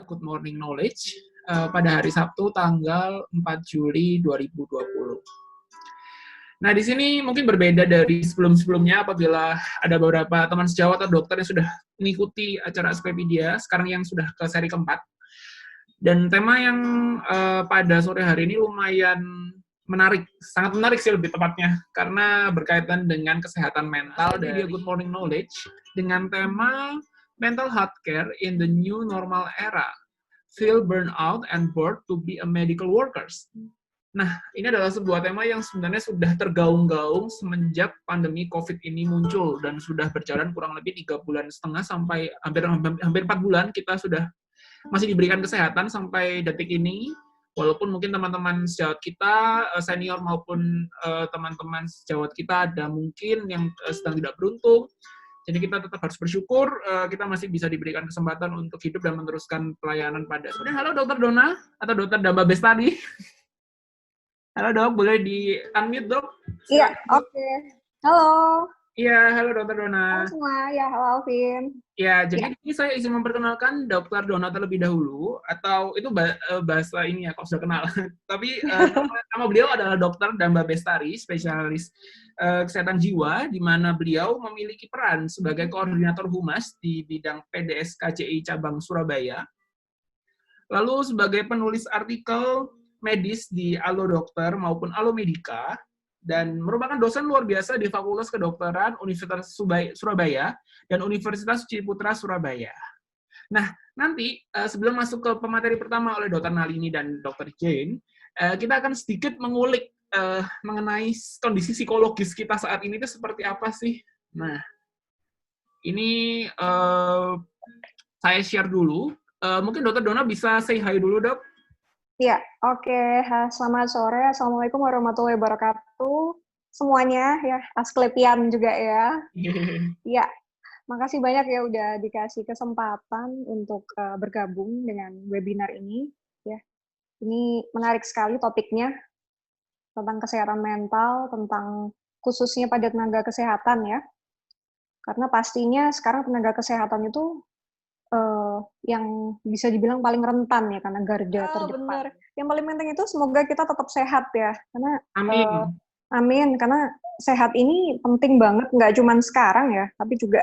Good Morning Knowledge pada hari Sabtu tanggal 4 Juli 2020. Nah, di sini mungkin berbeda dari sebelum-sebelumnya apabila ada beberapa teman sejawat atau dokter yang sudah mengikuti acara Asclepidia, sekarang yang sudah ke seri keempat. Dan tema yang pada sore hari ini lumayan menarik, sangat menarik sih lebih tepatnya, karena berkaitan dengan kesehatan mental dari Good Morning Knowledge dengan tema Mental Health Care in the New Normal Era, Feel Burnout and Bored to be a Medical Workers. Nah, ini adalah sebuah tema yang sebenarnya sudah tergaung-gaung semenjak pandemi COVID ini muncul dan sudah berjalan kurang lebih 3,5 bulan sampai hampir 4 bulan kita sudah masih diberikan kesehatan sampai detik ini. Walaupun mungkin teman-teman sejawat kita, senior maupun teman-teman sejawat kita ada mungkin yang sedang tidak beruntung. Jadi kita tetap harus bersyukur kita masih bisa diberikan kesempatan untuk hidup dan meneruskan pelayanan pada. Halo Dr. Dona atau Dr. Damba Bestari. Halo dok, boleh di-unmute dok? Iya, oke. Halo. Iya, halo Dr. Dona. Halo semua, ya halo Alvin. Ya, jadi ini saya izin memperkenalkan Dr. Dona terlebih dahulu, atau itu bahasa ini ya, kalau sudah kenal. Tapi nama beliau adalah Dr. Damba Bestari, spesialis kesehatan jiwa, di mana beliau memiliki peran sebagai koordinator humas di bidang PDS KCI cabang Surabaya. Lalu sebagai penulis artikel medis di Allo Dokter maupun Allo Medika, dan merupakan dosen luar biasa di Fakultas Kedokteran Universitas Surabaya dan Universitas Ciputra Surabaya. Nah, nanti sebelum masuk ke pemateri pertama oleh Dr. Nalini dan Dr. Jane, kita akan sedikit mengulik mengenai kondisi psikologis kita saat ini itu seperti apa sih. Nah, ini saya share dulu. Mungkin Dr. Dona bisa say hi dulu, Dok. Iya, oke. Selamat sore. Assalamualaikum warahmatullahi wabarakatuh. Semuanya ya, Asklepian juga ya. Iya, makasih banyak ya udah dikasih kesempatan untuk bergabung dengan webinar ini. Ya, ini menarik sekali topiknya tentang kesehatan mental, tentang khususnya pada tenaga kesehatan ya. Karena pastinya sekarang tenaga kesehatan itu yang bisa dibilang paling rentan ya, karena garda terdepan. Benar. Yang paling penting itu semoga kita tetap sehat ya, karena Amin. Amin, karena sehat ini penting banget, nggak cuma sekarang ya, tapi juga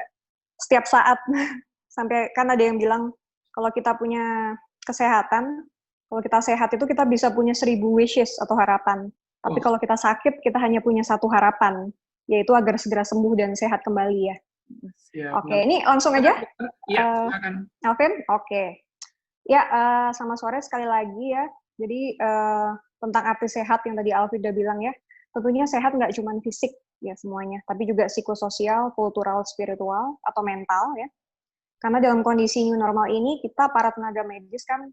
setiap saat. Sampai kan ada yang bilang kalau kita punya kesehatan, kalau kita sehat itu kita bisa punya 1000 wishes atau harapan. Tapi kalau kita sakit, kita hanya punya satu harapan, yaitu agar segera sembuh dan sehat kembali ya. Siap. Oke, ini langsung aja. Iya, silakan. Alvin, oke. Ya, selamat sore sekali lagi ya. Jadi tentang arti sehat yang tadi Alvin udah bilang ya, tentunya sehat nggak cuma fisik ya semuanya, tapi juga psikososial, kultural, spiritual, atau mental ya. Karena dalam kondisi new normal ini, kita para tenaga medis kan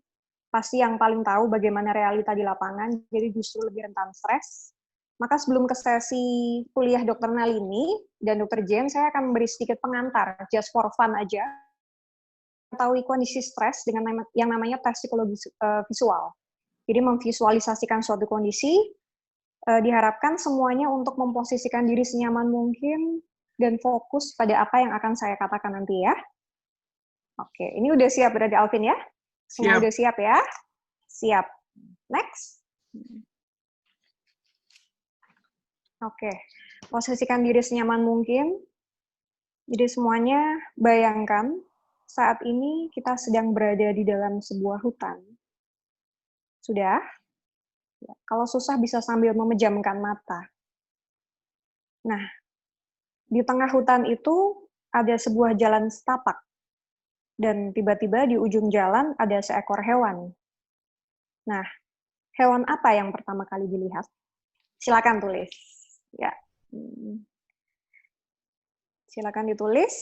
pasti yang paling tahu bagaimana realita di lapangan, jadi justru lebih rentan stres. Maka sebelum ke sesi kuliah Dr. Nalini dan Dr. Jane, saya akan memberi sedikit pengantar, just for fun aja, mengetahui kondisi stres dengan yang namanya tes psikologi visual. Jadi memvisualisasikan suatu kondisi, diharapkan semuanya untuk memposisikan diri senyaman mungkin dan fokus pada apa yang akan saya katakan nanti ya. Oke, ini udah siap berarti Alvin ya? Semua udah siap ya? Siap. Next. Oke, posisikan diri senyaman mungkin. Jadi semuanya bayangkan saat ini kita sedang berada di dalam sebuah hutan. Sudah? Ya, kalau susah bisa sambil memejamkan mata. Nah, di tengah hutan itu ada sebuah jalan setapak. Dan tiba-tiba di ujung jalan ada seekor hewan. Nah, hewan apa yang pertama kali dilihat? Silakan tulis. Ya. Silakan ditulis.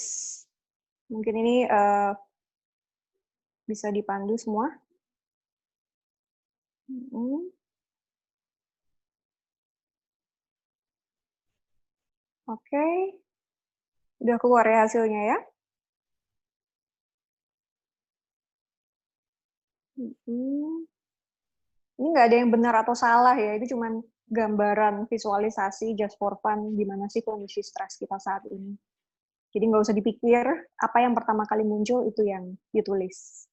Mungkin ini bisa dipandu semua. Oke. Udah keluar ya hasilnya ya? Ini nggak ada yang benar atau salah ya, itu cuma gambaran visualisasi just for fun gimana sih kondisi stres kita saat ini. Jadi nggak usah dipikir, apa yang pertama kali muncul itu yang ditulis.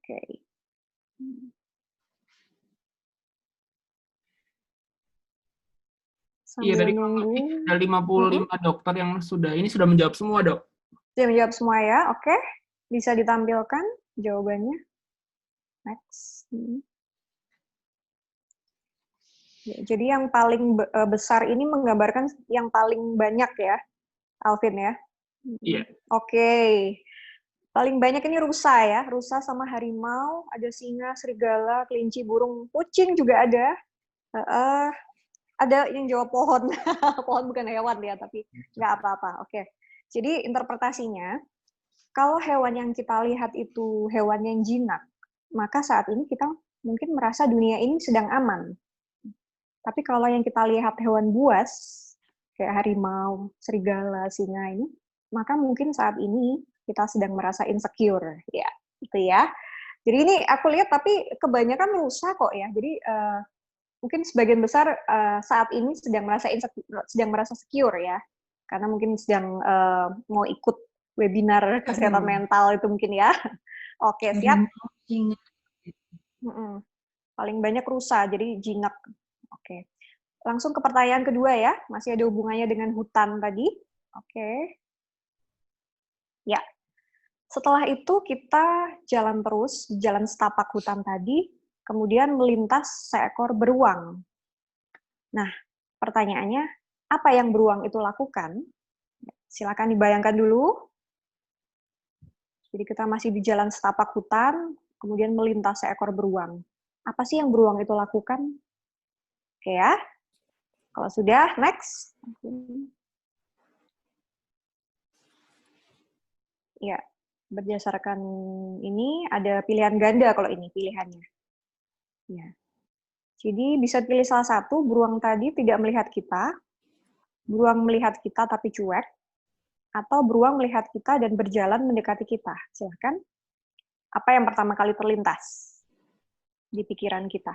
Oke. Iya, Sambil tadi nunggu. ada 55 dokter yang sudah menjawab semua, Dok. Sudah menjawab semua ya, oke. Bisa ditampilkan jawabannya. Next. Ya, jadi yang paling besar ini menggambarkan yang paling banyak ya, Alvin ya. Iya. Oke. Paling banyak ini rusa ya, rusa sama harimau, ada singa, serigala, kelinci, burung, kucing juga ada. Ada yang jawab pohon. Pohon bukan hewan ya, tapi nggak apa-apa. Oke. Jadi interpretasinya, kalau hewan yang kita lihat itu hewan yang jinak, maka saat ini kita mungkin merasa dunia ini sedang aman. Tapi kalau yang kita lihat hewan buas, kayak harimau, serigala, singa ini, maka mungkin saat ini kita sedang merasa insecure. Ya, itu ya. Jadi ini aku lihat, tapi kebanyakan rusa kok ya. Jadi mungkin sebagian besar saat ini sedang merasa secure ya, karena mungkin sedang mau ikut webinar kesehatan mental itu mungkin ya. Oke, siap. Paling banyak rusa, jadi jinak. Oke, langsung ke pertanyaan kedua ya, masih ada hubungannya dengan hutan tadi. Oke, ya. Setelah itu kita jalan terus, jalan setapak hutan tadi, kemudian melintas seekor beruang. Nah, pertanyaannya, apa yang beruang itu lakukan? Silakan dibayangkan dulu. Jadi kita masih di jalan setapak hutan, kemudian melintas seekor beruang. Apa sih yang beruang itu lakukan? Oke ya. Kalau sudah, next. Ya, berdasarkan ini ada pilihan ganda kalau ini pilihannya. Ya. Jadi bisa pilih salah satu, beruang tadi tidak melihat kita, beruang melihat kita tapi cuek, atau beruang melihat kita dan berjalan mendekati kita. Silahkan. Apa yang pertama kali terlintas di pikiran kita?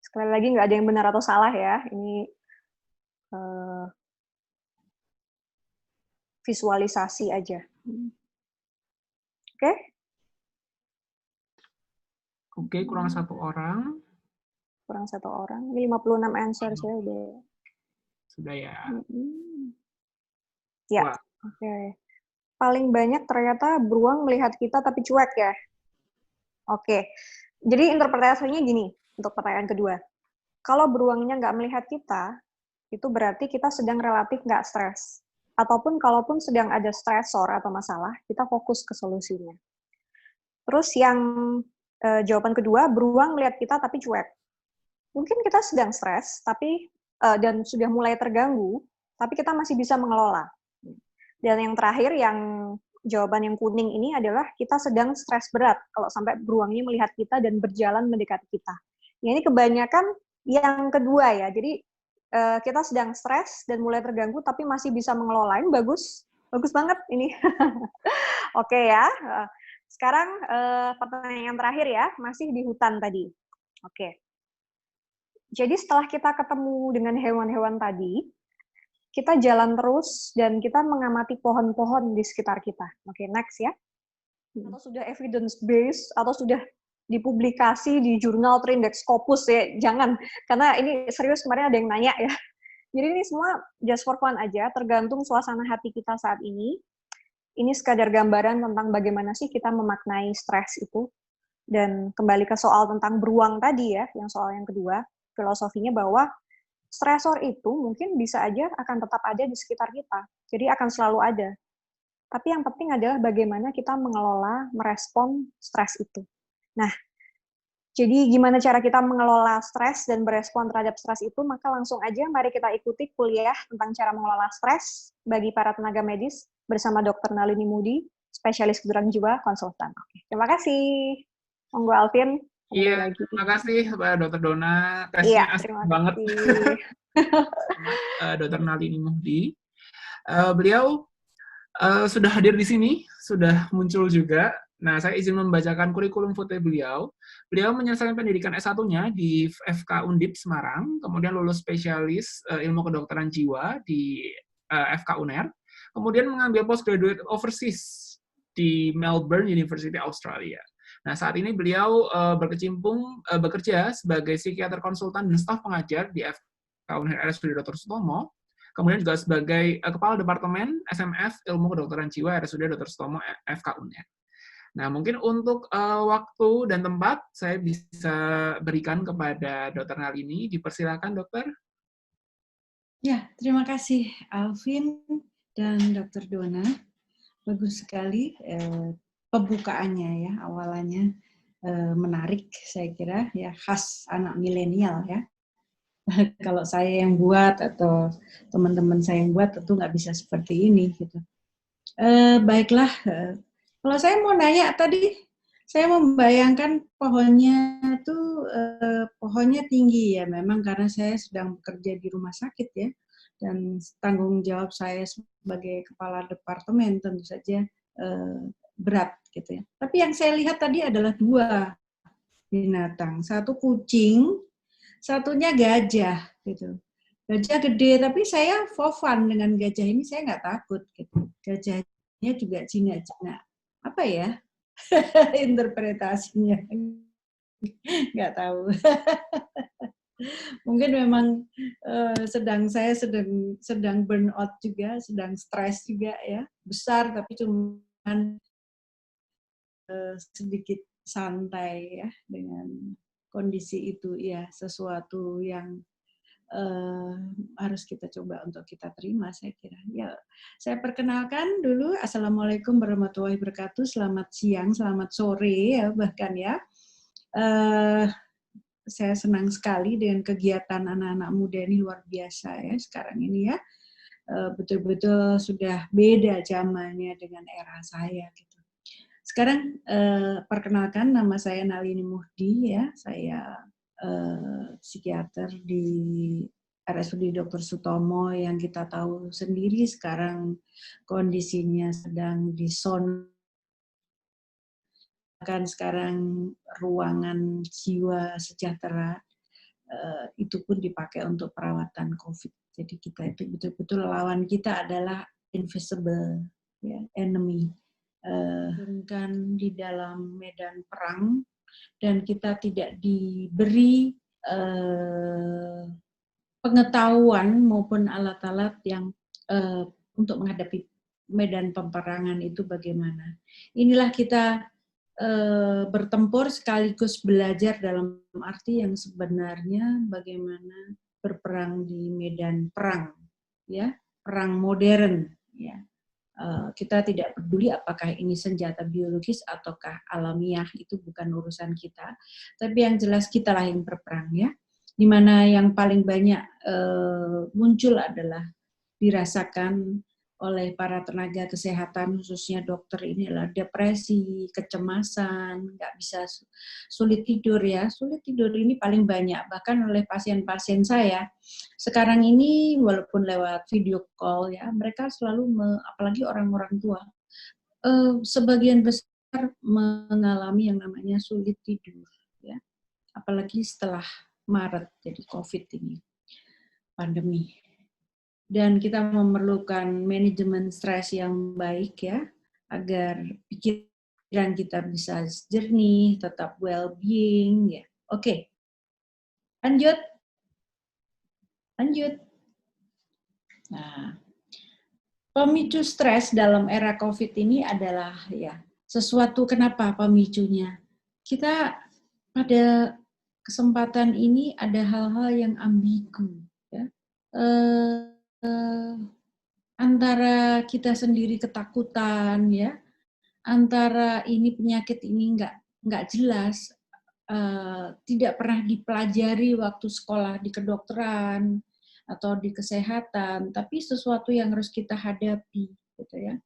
Sekali lagi, nggak ada yang benar atau salah ya. Ini visualisasi aja. Oke? Oke, kurang satu orang. Kurang satu orang. Ini 56 answers ya udah. Sudah ya. Ya, oke. Paling banyak ternyata beruang melihat kita tapi cuek ya. Oke. Jadi interpretasinya gini untuk pertanyaan kedua. Kalau beruangnya nggak melihat kita, itu berarti kita sedang relatif nggak stres. Ataupun kalaupun sedang ada stresor atau masalah, kita fokus ke solusinya. Terus yang jawaban kedua, beruang melihat kita tapi cuek. Mungkin kita sedang stres, tapi dan sudah mulai terganggu, tapi kita masih bisa mengelola. Dan yang terakhir, yang jawaban yang kuning ini adalah kita sedang stres berat kalau sampai beruangnya melihat kita dan berjalan mendekati kita. Ya, ini kebanyakan yang kedua ya. Jadi kita sedang stres dan mulai terganggu tapi masih bisa mengelola. Ini bagus, bagus banget ini. Oke ya. Sekarang pertanyaan terakhir ya, masih di hutan tadi. Oke. Jadi setelah kita ketemu dengan hewan-hewan tadi, kita jalan terus dan kita mengamati pohon-pohon di sekitar kita. Oke, next ya. Atau sudah evidence based atau sudah dipublikasi di jurnal Trindex Scopus ya, jangan, karena ini serius kemarin ada yang nanya ya. Jadi ini semua just for fun aja, tergantung suasana hati kita saat ini. Ini sekadar gambaran tentang bagaimana sih kita memaknai stres itu. Dan kembali ke soal tentang beruang tadi ya, yang soal yang kedua, filosofinya bahwa stresor itu mungkin bisa aja akan tetap ada di sekitar kita. Jadi akan selalu ada. Tapi yang penting adalah bagaimana kita mengelola, merespon stres itu. Nah, jadi gimana cara kita mengelola stres dan berespon terhadap stres itu, maka langsung aja mari kita ikuti kuliah tentang cara mengelola stres bagi para tenaga medis bersama Dr. Nalini Moody, spesialis kedokteran jiwa, konsultan. Oke, terima kasih. Monggo Alvin. Iya, terima kasih Pak Dr. Dona. Iya, Tesnya asik banget. Dr. Nalini Moody. Beliau sudah hadir di sini, sudah muncul juga. Nah, saya izin membacakan kurikulum vitae beliau. Beliau menyelesaikan pendidikan S1-nya di FK Undip Semarang, kemudian lulus spesialis ilmu kedokteran jiwa di FK UNER, kemudian mengambil postgraduate overseas di Melbourne University Australia. Nah, saat ini beliau bekerja sebagai psikiater konsultan dan staf pengajar di FK Unhir RSUD Dr. Sutomo, kemudian juga sebagai Kepala Departemen SMF Ilmu Kedokteran Jiwa RSUD Dr. Sutomo FK Unhir. Nah, mungkin untuk waktu dan tempat saya bisa berikan kepada Dr. Nalini. Dipersilakan, Dokter. Ya, terima kasih Alvin dan Dr. Dona. Bagus sekali pembukaannya ya, awalannya menarik saya kira ya, khas anak milenial ya. Kalau saya yang buat atau teman-teman saya yang buat tentu nggak bisa seperti ini gitu. Baiklah, kalau saya mau nanya tadi, saya membayangkan pohonnya tuh pohonnya tinggi ya, memang karena saya sedang bekerja di rumah sakit ya, dan tanggung jawab saya sebagai kepala departemen tentu saja berat gitu ya. Tapi yang saya lihat tadi adalah dua binatang, satu kucing, satunya gajah gitu. Gajah gede, tapi saya for fun dengan gajah ini, saya nggak takut gitu. Gajahnya juga Cina-Cina. Apa ya interpretasinya? Nggak tahu. Mungkin memang saya sedang burn out juga, sedang stres juga ya. Besar tapi cuman sedikit santai ya dengan kondisi itu ya, sesuatu yang harus kita coba untuk kita terima saya kira. Ya, saya perkenalkan dulu. Assalamualaikum warahmatullahi wabarakatuh. Selamat siang, selamat sore ya bahkan ya. Saya senang sekali dengan kegiatan anak-anak muda ini, luar biasa ya sekarang ini ya. Betul-betul sudah beda zamannya dengan era saya gitu. Sekarang perkenalkan, nama saya Nalini Muhdi ya. Saya psikiater di RSUD Dr. Sutomo yang kita tahu sendiri sekarang kondisinya sedang kan sekarang ruangan jiwa sejahtera itu pun dipakai untuk perawatan COVID. Jadi kita itu betul-betul lawan kita adalah invisible ya, enemy. Kan di dalam medan perang dan kita tidak diberi pengetahuan maupun alat-alat yang untuk menghadapi medan peperangan itu bagaimana. Inilah kita bertempur sekaligus belajar dalam arti yang sebenarnya bagaimana berperang di medan perang, ya, perang modern, ya. Kita tidak peduli apakah ini senjata biologis ataukah alamiah, itu bukan urusan kita. Tapi yang jelas kitalah yang berperang ya. Di mana yang paling banyak muncul adalah dirasakan oleh para tenaga kesehatan, khususnya dokter, ini adalah depresi, kecemasan, nggak bisa, sulit tidur ya. Sulit tidur ini paling banyak, bahkan oleh pasien-pasien saya. Sekarang ini walaupun lewat video call ya, mereka selalu, apalagi orang-orang tua, sebagian besar mengalami yang namanya sulit tidur ya. Apalagi setelah Maret, jadi COVID ini, pandemi. Dan kita memerlukan manajemen stres yang baik ya, agar pikiran kita bisa jernih, tetap well-being ya. Oke. Lanjut. Nah, pemicu stres dalam era COVID ini adalah ya sesuatu, kenapa pemicunya? Kita pada kesempatan ini ada hal-hal yang ambigu ya. Antara kita sendiri ketakutan ya, antara ini penyakit ini nggak jelas, tidak pernah dipelajari waktu sekolah di kedokteran atau di kesehatan, tapi sesuatu yang harus kita hadapi gitu ya.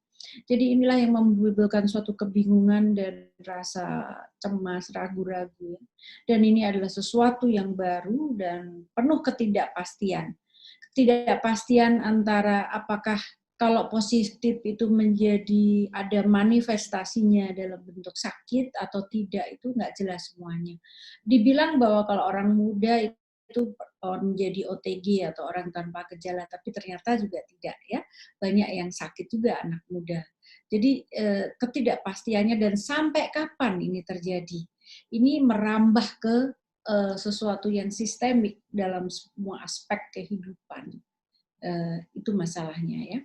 Jadi inilah yang menimbulkan suatu kebingungan dan rasa cemas, ragu-ragu. Dan ini adalah sesuatu yang baru dan penuh ketidakpastian. Ketidakpastian antara apakah kalau positif itu menjadi ada manifestasinya dalam bentuk sakit atau tidak, itu nggak jelas semuanya. Dibilang bahwa kalau orang muda itu menjadi OTG atau orang tanpa gejala, tapi ternyata juga tidak ya. Banyak yang sakit juga anak muda. Jadi ketidakpastiannya dan sampai kapan ini terjadi, ini merambah ke sesuatu yang sistemik dalam semua aspek kehidupan. Itu masalahnya ya.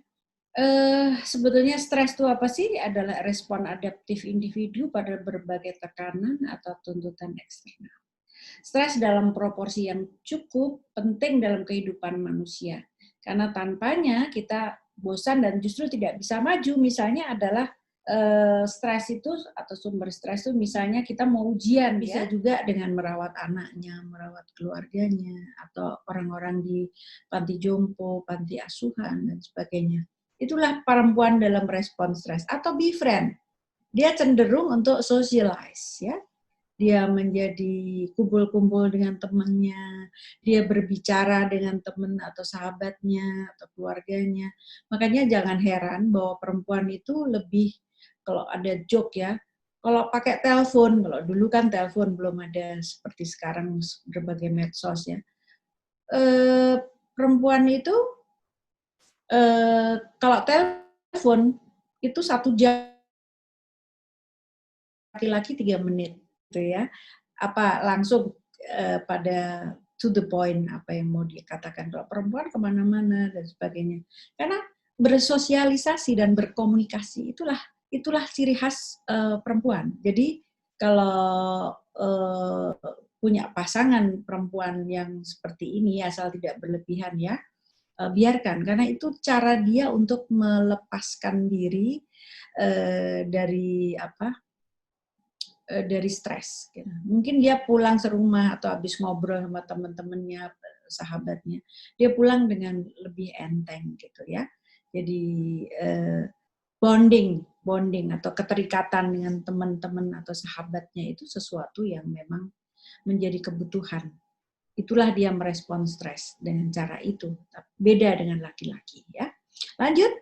Sebetulnya stres itu apa sih? Adalah respon adaptif individu pada berbagai tekanan atau tuntutan eksternal. Stres dalam proporsi yang cukup penting dalam kehidupan manusia. Karena tanpanya kita bosan dan justru tidak bisa maju. Misalnya adalah stres itu atau sumber stres itu misalnya kita mau ujian, bisa juga dengan merawat anaknya, merawat keluarganya, atau orang-orang di panti jompo, panti asuhan, dan sebagainya. Itulah perempuan dalam respon stres. Atau befriend, dia cenderung untuk socialize, ya. Dia menjadi kumpul-kumpul dengan temannya, dia berbicara dengan teman atau sahabatnya atau keluarganya. Makanya jangan heran bahwa perempuan itu lebih, kalau ada joke ya, kalau pakai telepon, kalau dulu kan telepon belum ada seperti sekarang berbagai medsos ya. Perempuan itu kalau telepon itu 1 jam, laki-laki 3 menit. Ya, apa langsung pada to the point apa yang mau dikatakan. Kalau perempuan kemana-mana dan sebagainya, karena bersosialisasi dan berkomunikasi itulah ciri khas perempuan. Jadi kalau punya pasangan perempuan yang seperti ini, asal tidak berlebihan ya, biarkan, karena itu cara dia untuk melepaskan diri dari stres. Mungkin dia pulang serumah atau habis ngobrol sama teman-temannya, sahabatnya, dia pulang dengan lebih enteng gitu ya. Jadi bonding atau keterikatan dengan teman-teman atau sahabatnya itu sesuatu yang memang menjadi kebutuhan. Itulah dia merespon stres dengan cara itu. Beda dengan laki-laki ya. Lanjut,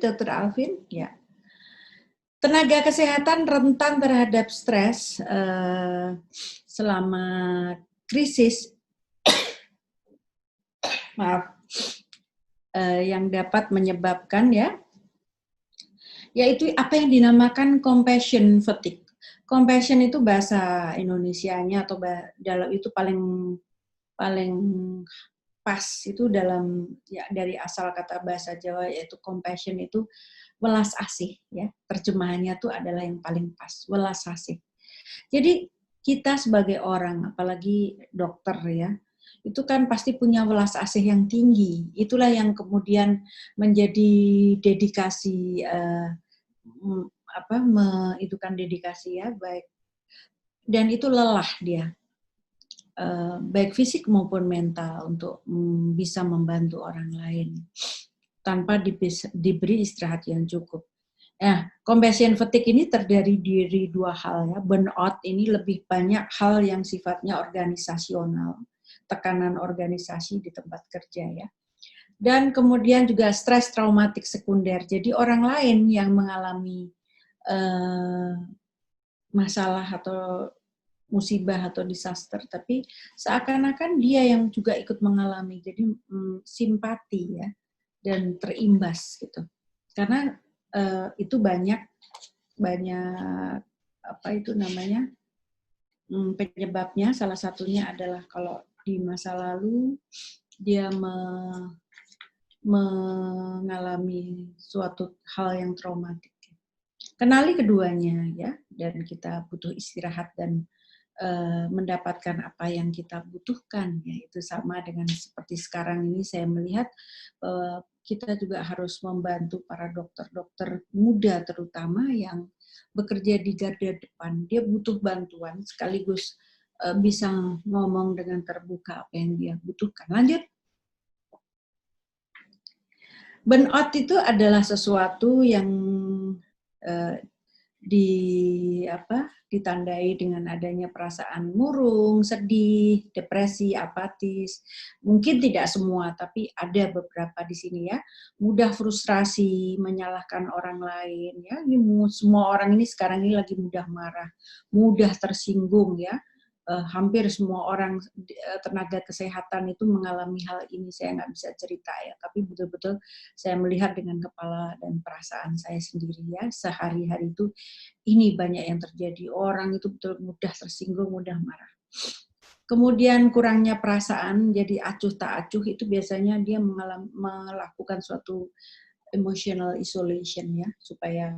Dr. Alvin ya. Tenaga kesehatan rentan terhadap stres selama krisis, yang dapat menyebabkan ya, yaitu apa yang dinamakan compassion fatigue. Compassion itu bahasa Indonesianya atau dalam itu paling pas itu dalam ya, dari asal kata bahasa Jawa, yaitu compassion itu welas asih ya, terjemahannya tuh adalah yang paling pas, welas asih. Jadi kita sebagai orang, apalagi dokter ya, itu kan pasti punya welas asih yang tinggi. Itulah yang kemudian menjadi dedikasi itu kan dedikasi ya, baik, dan itu lelah dia, baik fisik maupun mental, untuk bisa membantu orang lain tanpa diberi istirahat yang cukup. Nah, compassion fatigue ini terdiri dari 2 hal ya. Burnout ini lebih banyak hal yang sifatnya organisasional, tekanan organisasi di tempat kerja ya. Dan kemudian juga stres traumatik sekunder. Jadi orang lain yang mengalami masalah atau musibah atau disaster, tapi seakan-akan dia yang juga ikut mengalami. Jadi simpati ya, dan terimbas gitu. Karena itu banyak apa itu namanya penyebabnya. Salah satunya adalah kalau di masa lalu dia mengalami suatu hal yang traumatik. Kenali keduanya ya, dan kita butuh istirahat dan mendapatkan apa yang kita butuhkan, yaitu sama dengan seperti sekarang ini saya melihat kita juga harus membantu para dokter-dokter muda terutama yang bekerja di garda depan. Dia butuh bantuan sekaligus bisa ngomong dengan terbuka apa yang dia butuhkan. Lanjut. Burnout itu adalah sesuatu yang ditandai dengan adanya perasaan murung, sedih, depresi, apatis. Mungkin tidak semua, tapi ada beberapa di sini ya. Mudah frustrasi, menyalahkan orang lain ya. Ini semua orang ini sekarang ini lagi mudah marah, mudah tersinggung ya. hampir semua orang tenaga kesehatan itu mengalami hal ini. Saya nggak bisa cerita ya, tapi betul-betul saya melihat dengan kepala dan perasaan saya sendiri ya, sehari-hari itu ini banyak yang terjadi. Orang itu betul mudah tersinggung, mudah marah. Kemudian kurangnya perasaan, jadi acuh tak acuh, itu biasanya dia melakukan suatu emotional isolation ya, supaya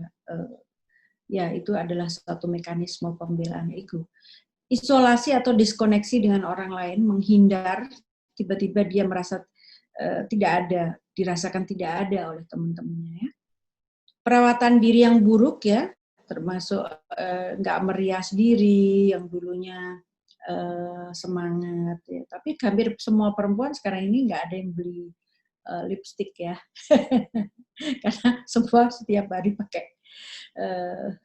ya itu adalah suatu mekanisme pembelaan ego. Isolasi atau diskoneksi dengan orang lain, menghindar, tiba-tiba dia merasa tidak ada, dirasakan tidak ada oleh teman-temannya ya. Perawatan diri yang buruk ya, termasuk nggak merias diri, yang dulunya semangat ya. Tapi hampir semua perempuan sekarang ini nggak ada yang beli lipstick ya, karena semua setiap hari pakai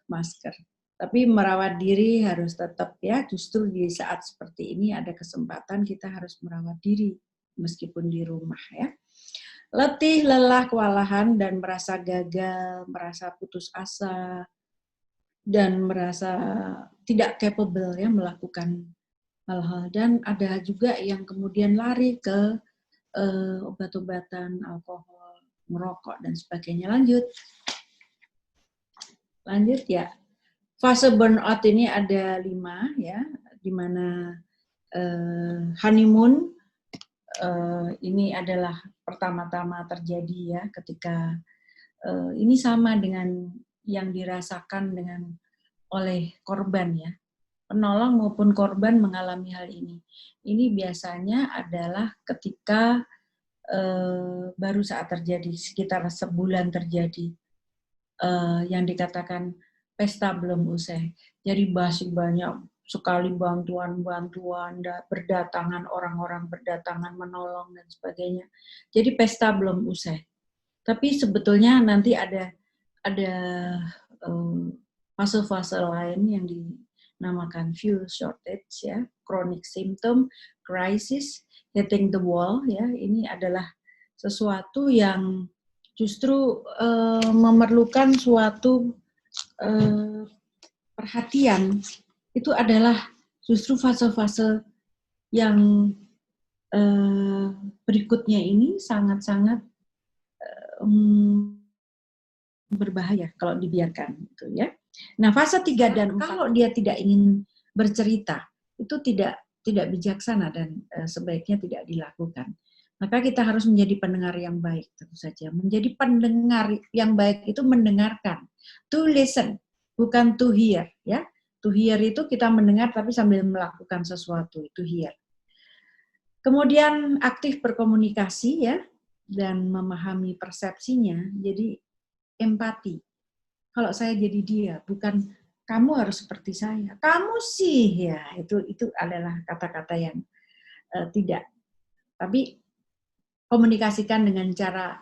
masker. Tapi merawat diri harus tetap ya, justru di saat seperti ini ada kesempatan kita harus merawat diri meskipun di rumah ya. Letih, lelah, kewalahan, dan merasa gagal, merasa putus asa, dan merasa tidak capable ya melakukan hal-hal. Dan ada juga yang kemudian lari ke obat-obatan, alkohol, merokok, dan sebagainya. Lanjut ya. Fase burnout ini ada 5 ya, di mana honeymoon ini adalah pertama-tama terjadi ya, ketika ini sama dengan yang dirasakan oleh korban ya. Penolong maupun korban mengalami hal ini. Ini biasanya adalah ketika baru saat terjadi, sekitar sebulan terjadi, yang dikatakan pesta belum usai. Jadi masih banyak sekali bantuan-bantuan, berdatangan orang-orang, berdatangan menolong dan sebagainya. Jadi pesta belum usai. Tapi sebetulnya nanti ada fase-fase lain yang dinamakan fuel shortage ya, chronic symptom, crisis, hitting the wall ya. Ini adalah sesuatu yang justru memerlukan suatu perhatian. Itu adalah justru fase-fase yang berikutnya ini sangat-sangat berbahaya kalau dibiarkan gitu ya. Nah, fase 3 dan 4 kalau dia tidak ingin bercerita, itu tidak bijaksana dan sebaiknya tidak dilakukan. Maka kita harus menjadi pendengar yang baik, tentu saja. Menjadi pendengar yang baik itu mendengarkan, to listen, bukan to hear ya. To hear itu kita mendengar tapi sambil melakukan sesuatu, itu hear. Kemudian aktif berkomunikasi ya, dan memahami persepsinya, jadi empati. Kalau saya jadi dia, bukan kamu harus seperti saya, kamu sih ya, itu adalah kata-kata yang tidak. Tapi komunikasikan dengan cara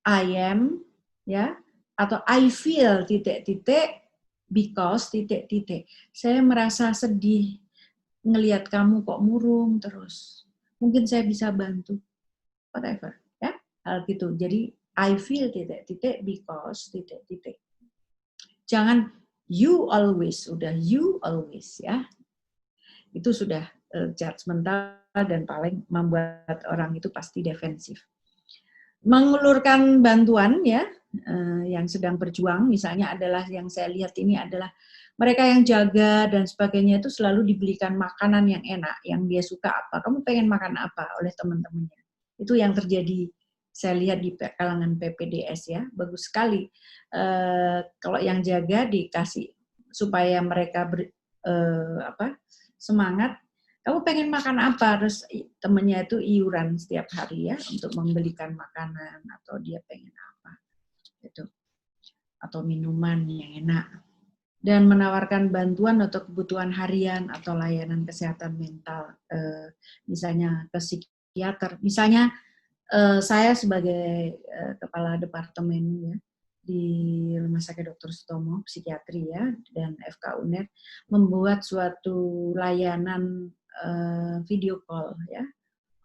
I am ya, atau I feel because saya merasa sedih ngelihat kamu kok murung terus, mungkin saya bisa bantu, whatever ya, hal gitu. Jadi I feel because jangan you always, udah you always ya, itu sudah judgmental dan paling membuat orang itu pasti defensif. Mengulurkan bantuan ya, yang sedang berjuang, misalnya adalah yang saya lihat ini adalah mereka yang jaga dan sebagainya itu selalu dibelikan makanan yang enak, yang dia suka apa, kamu pengen makan apa oleh teman-temannya. Itu yang terjadi saya lihat di kalangan PPDS ya, bagus sekali. Kalau yang jaga dikasih supaya mereka semangat. Kamu pengen makan apa? Terus temennya itu iuran setiap hari ya untuk membelikan makanan, atau dia pengen apa gitu, atau minuman yang enak, dan menawarkan bantuan atau kebutuhan harian atau layanan kesehatan mental, misalnya ke psikiater. Misalnya saya sebagai kepala departemen ya di Rumah Sakit Dr. Sutomo Psikiatri ya dan FK UNER membuat suatu layanan video call ya,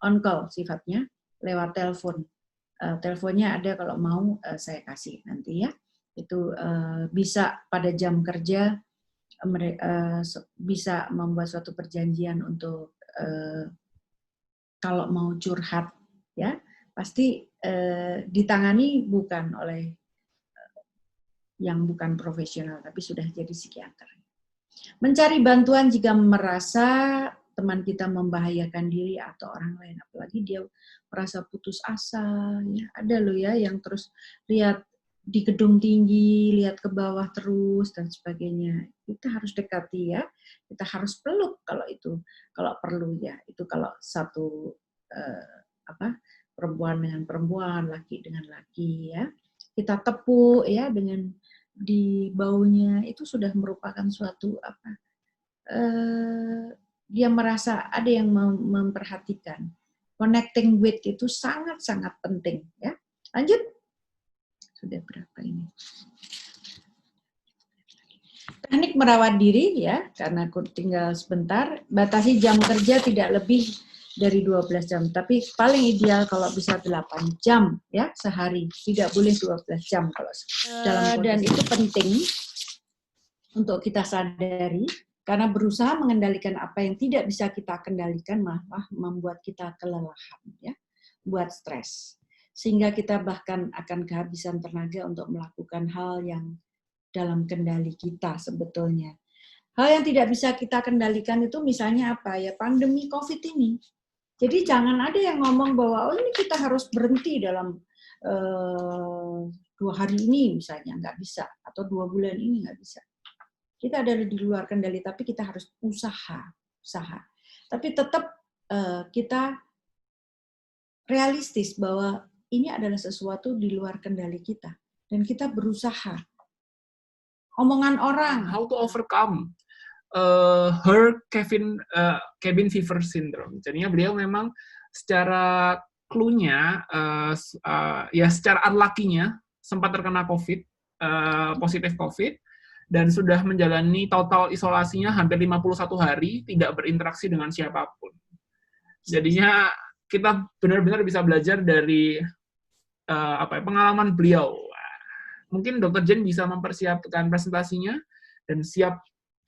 on call sifatnya, lewat telepon. Teleponnya ada, kalau mau saya kasih nanti ya. Itu bisa pada jam kerja bisa membuat suatu perjanjian untuk kalau mau curhat, ya pasti ditangani bukan oleh yang bukan profesional, tapi sudah jadi psikiater. Mencari bantuan jika merasa teman kita membahayakan diri atau orang lain, apalagi dia merasa putus asa, ya ada loh ya yang terus lihat di gedung tinggi, lihat ke bawah terus dan sebagainya. Kita harus dekati ya, kita harus peluk kalau itu, kalau perlu ya. Itu kalau satu perempuan dengan perempuan, laki dengan laki ya. Kita tepuk ya dengan di baunya, itu sudah merupakan suatu dia merasa ada yang memperhatikan. Connecting with itu sangat-sangat penting ya. Lanjut. Sudah berapa ini? Teknik merawat diri ya, karena aku tinggal sebentar, batasi jam kerja tidak lebih dari 12 jam, tapi paling ideal kalau bisa 8 jam ya sehari, tidak boleh 12 jam kalau dalam dan itu penting untuk kita sadari, karena berusaha mengendalikan apa yang tidak bisa kita kendalikan malah membuat kita kelelahan ya, buat stres. Sehingga kita bahkan akan kehabisan tenaga untuk melakukan hal yang dalam kendali kita sebetulnya. Hal yang tidak bisa kita kendalikan itu misalnya apa ya, pandemi COVID ini. Jadi jangan ada yang ngomong bahwa oh ini kita harus berhenti dalam 2 hari ini misalnya, nggak bisa, atau 2 bulan ini nggak bisa. Kita ada di luar kendali, tapi kita harus usaha. Tapi tetap kita realistis bahwa ini adalah sesuatu di luar kendali kita, dan kita berusaha. Omongan orang. How to overcome her cabin fever syndrome. Jadinya beliau memang secara clue-nya, ya secara unlucky-nya sempat terkena COVID, positif COVID, dan sudah menjalani total isolasinya hampir 51 hari, tidak berinteraksi dengan siapapun. Jadinya kita benar-benar bisa belajar dari pengalaman beliau. Mungkin Dr. Jen bisa mempersiapkan presentasinya dan siap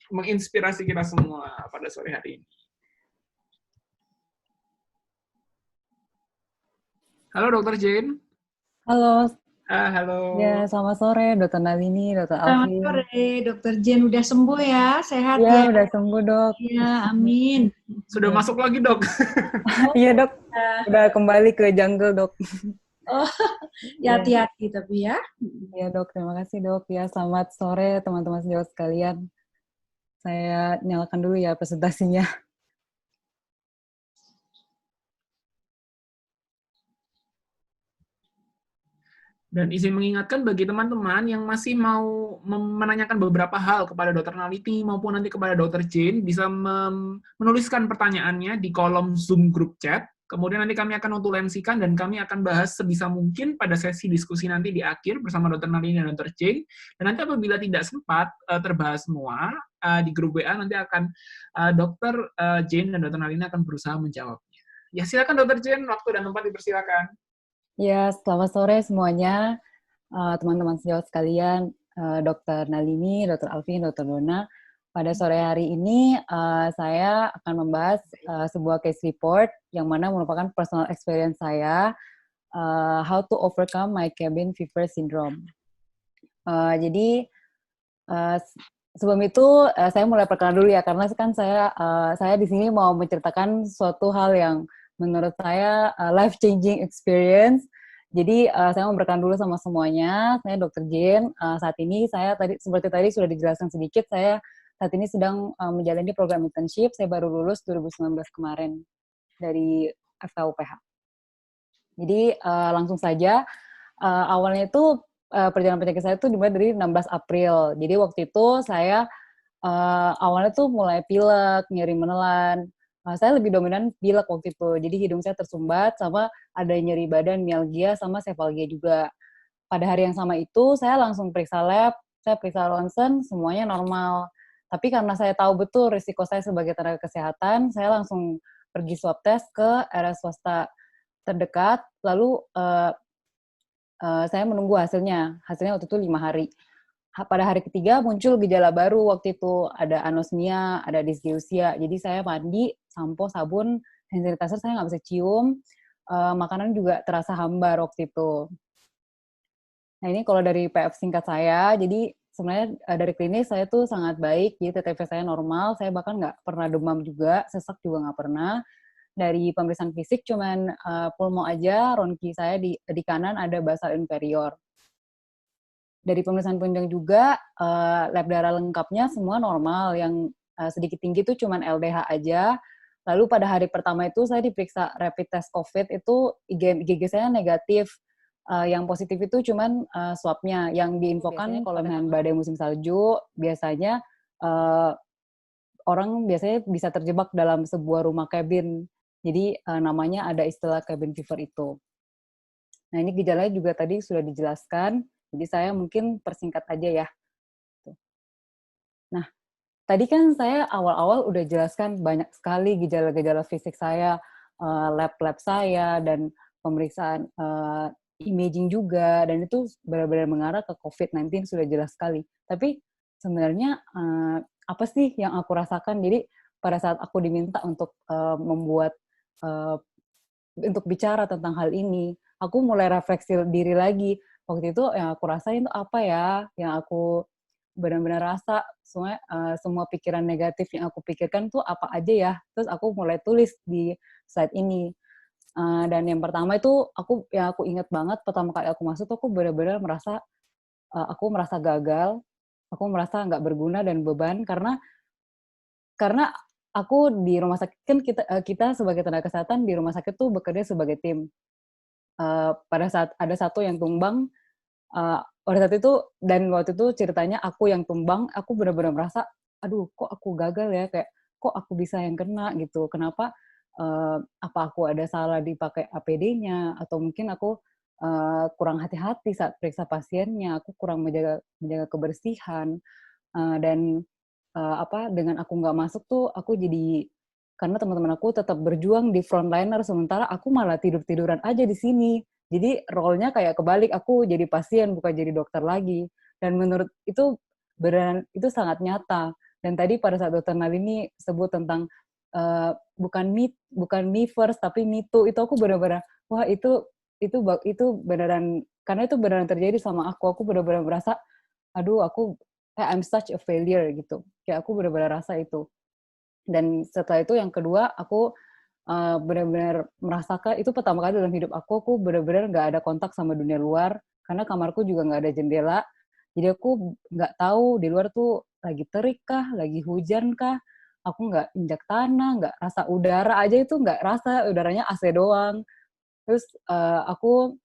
menginspirasi kita semua pada sore hari ini. Halo Dr. Jen. Halo. Halo. Ya, selamat sore Dr. Nalini, Dr. Alvin. Selamat sore, Dr. Jen. Udah sembuh ya? Sehat ya? Ya, udah sembuh, Dok. Ya, amin. Sudah masuk lagi, Dok? Iya, Dok. Udah kembali ke jungle, Dok. Oh, ya hati-hati tapi ya. Iya, Dok. Terima kasih, Dok. Ya, selamat sore teman-teman sejawat sekalian. Saya nyalakan dulu ya presentasinya. Dan izin mengingatkan bagi teman-teman yang masih mau menanyakan beberapa hal kepada Dr. Nalini maupun nanti kepada Dr. Jane, bisa menuliskan pertanyaannya di kolom Zoom group chat. Kemudian nanti kami akan notulensikan dan kami akan bahas sebisa mungkin pada sesi diskusi nanti di akhir bersama Dr. Nalini dan Dr. Jane. Dan nanti apabila tidak sempat terbahas semua, di grup WA nanti akan Dr. Jane dan Dr. Nalini akan berusaha menjawabnya. Ya, silakan Dr. Jane, waktu dan tempat dipersilakan. Ya, selamat sore semuanya, teman-teman sejawat sekalian, Dr. Nalini, Dr. Alvin, Dr. Dona. Pada sore hari ini, saya akan membahas sebuah case report yang mana merupakan personal experience saya, how to overcome my cabin fever syndrome. Jadi, sebelum itu, saya mulai perkenalan dulu ya, karena kan saya di sini mau menceritakan suatu hal yang menurut saya life-changing experience. Jadi saya mau berkenalan dulu sama semuanya. Saya Dr. Jane. Saat ini saya seperti tadi sudah dijelaskan sedikit, saya saat ini sedang menjalani program internship. Saya baru lulus 2019 kemarin dari FKUPH. Jadi langsung saja, awalnya itu perjalanan penyakit saya itu dimulai dari 16 April. Jadi waktu itu saya awalnya tuh mulai pilek, nyeri menelan. Saya lebih dominan pilek waktu itu, jadi hidung saya tersumbat, sama ada nyeri badan, mialgia, sama sefalgia juga. Pada hari yang sama itu, saya langsung periksa lab, saya periksa ronsen, semuanya normal. Tapi karena saya tahu betul risiko saya sebagai tenaga kesehatan, saya langsung pergi swab test ke RS swasta terdekat, lalu saya menunggu hasilnya waktu itu 5 hari. pada hari ketiga muncul gejala baru waktu itu, ada anosmia, ada disgeusia. Jadi saya mandi, sampo, sabun, hand sanitizer saya nggak bisa cium, makanan juga terasa hambar waktu itu. Nah ini kalau dari PF singkat saya, jadi sebenarnya dari klinis saya tuh sangat baik, jadi TTV saya normal, saya bahkan nggak pernah demam juga, sesak juga nggak pernah. Dari pemeriksaan fisik cuman pulmo aja, ronki saya di kanan ada basal inferior. Dari pemeriksaan penunjang juga, lab darah lengkapnya semua normal, yang sedikit tinggi itu cuman LDH aja. Lalu pada hari pertama itu saya diperiksa rapid test COVID, itu IgG saya negatif. Yang positif itu cuman swab-nya, yang diinfokan kalau dengan badai musim salju, biasanya orang biasanya bisa terjebak dalam sebuah rumah cabin. Jadi namanya ada istilah cabin fever itu. Nah ini gejalanya juga tadi sudah dijelaskan, jadi saya mungkin persingkat aja ya. Nah, tadi kan saya awal-awal udah jelaskan banyak sekali gejala-gejala fisik saya, lab-lab saya, dan pemeriksaan imaging juga, dan itu benar-benar mengarah ke COVID-19 sudah jelas sekali. Tapi sebenarnya apa sih yang aku rasakan? Jadi pada saat aku diminta untuk membuat, untuk bicara tentang hal ini, aku mulai refleksi diri lagi. Waktu itu yang aku rasain itu apa ya, yang aku benar-benar rasa, semua pikiran negatif yang aku pikirkan tuh apa aja ya. Terus aku mulai tulis di slide ini. Dan yang pertama itu yang aku ingat banget pertama kali aku masuk tuh aku benar-benar merasa aku merasa gagal, aku merasa nggak berguna dan beban karena aku di rumah sakit kan kita sebagai tenaga kesehatan di rumah sakit tuh bekerja sebagai tim. Pada saat ada satu yang tumbang, pada saat itu dan waktu itu ceritanya aku yang tumbang, aku benar-benar merasa, aduh kok aku gagal ya, kayak kok aku bisa yang kena gitu, kenapa, apa aku ada salah dipakai APD-nya, atau mungkin aku kurang hati-hati saat periksa pasiennya, aku kurang menjaga kebersihan, dan dengan aku nggak masuk tuh aku jadi karena teman-teman aku tetap berjuang di frontliner, sementara aku malah tidur-tiduran aja di sini. Jadi role-nya kayak kebalik, aku jadi pasien bukan jadi dokter lagi. Dan menurut itu beneran itu sangat nyata. Dan tadi pada saat Dokter Nalini sebut tentang bukan me first tapi me too, itu aku benar-benar wah itu beneran karena itu beneran terjadi sama aku. Aku benar-benar merasa aduh aku I'm such a failure gitu. Kayak aku benar-benar rasa itu. Dan setelah itu yang kedua, aku benar-benar merasakan, itu pertama kali dalam hidup aku benar-benar nggak ada kontak sama dunia luar, karena kamarku juga nggak ada jendela, jadi aku nggak tahu di luar tuh lagi terik kah, lagi hujan kah, aku nggak injak tanah, nggak rasa udara aja itu nggak rasa, udaranya AC doang. Terus aku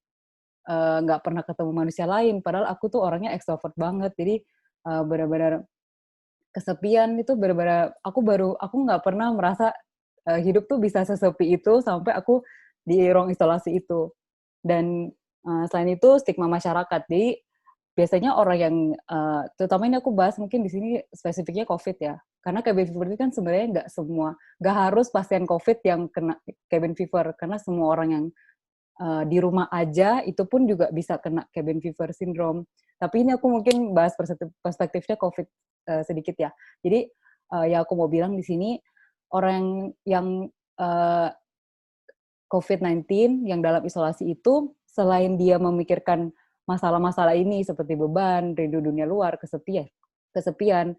nggak pernah ketemu manusia lain, padahal aku tuh orangnya ekstrovert banget, jadi benar-benar kesepian itu benar-benar aku nggak pernah merasa hidup tuh bisa sesepi itu sampai aku di ruang isolasi itu. Dan selain itu stigma masyarakat. Jadi biasanya orang yang terutama ini aku bahas mungkin di sini spesifiknya COVID ya. Karena cabin fever itu kan sebenarnya nggak harus pasien COVID yang kena cabin fever, karena semua orang yang di rumah aja itu pun juga bisa kena cabin fever syndrome. Tapi ini aku mungkin bahas perspektifnya COVID sedikit ya. Jadi yang aku mau bilang di sini orang yang COVID-19 yang dalam isolasi itu selain dia memikirkan masalah-masalah ini seperti beban, rindu dunia luar, kesepian,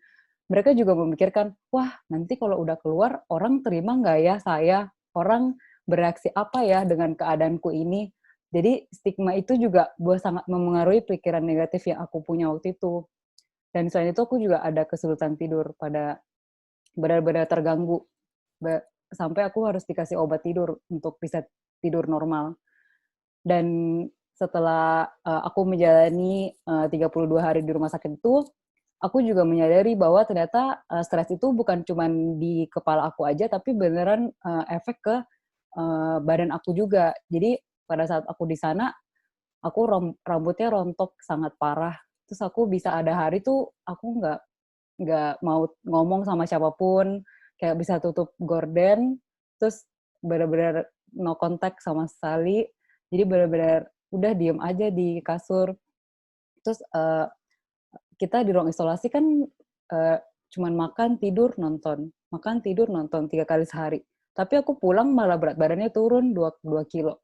mereka juga memikirkan, wah nanti kalau udah keluar orang terima nggak ya saya, orang bereaksi apa ya dengan keadaanku ini. Jadi stigma itu juga sangat memengaruhi pikiran negatif yang aku punya waktu itu. Dan selain itu aku juga ada kesulitan tidur, pada benar-benar terganggu sampai aku harus dikasih obat tidur untuk bisa tidur normal. Dan setelah aku menjalani 32 hari di rumah sakit itu, aku juga menyadari bahwa ternyata stres itu bukan cuma di kepala aku aja, tapi beneran efek ke badan aku juga. Jadi pada saat aku di sana, aku rambutnya rontok sangat parah. Terus aku bisa ada hari tuh aku nggak mau ngomong sama siapapun, kayak bisa tutup gorden, terus benar-benar no contact sama sekali. Jadi benar-benar udah diem aja di kasur. Terus kita di ruang isolasi kan cuman makan, tidur, nonton. Makan, tidur, nonton 3 kali sehari. Tapi aku pulang malah berat badannya turun 2 kilo.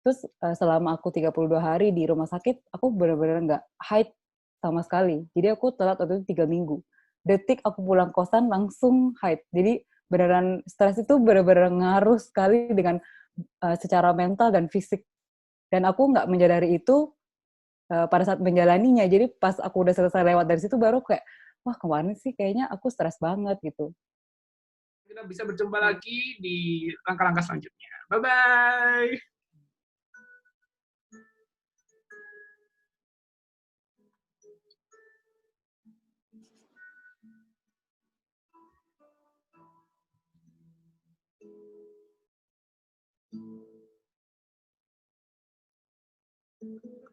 Terus selama aku 32 hari di rumah sakit, aku benar-benar nggak haid sama sekali. Jadi aku telat waktu itu 3 minggu. Detik aku pulang kosan langsung haid. Jadi beneran stres itu benar-benar ngaruh sekali dengan secara mental dan fisik. Dan aku nggak menyadari itu pada saat menjalaninya. Jadi pas aku udah selesai lewat dari situ baru kayak, wah kemarin sih kayaknya aku stres banget gitu. Kita bisa berjumpa lagi di langkah-langkah selanjutnya. Bye-bye! Thank you.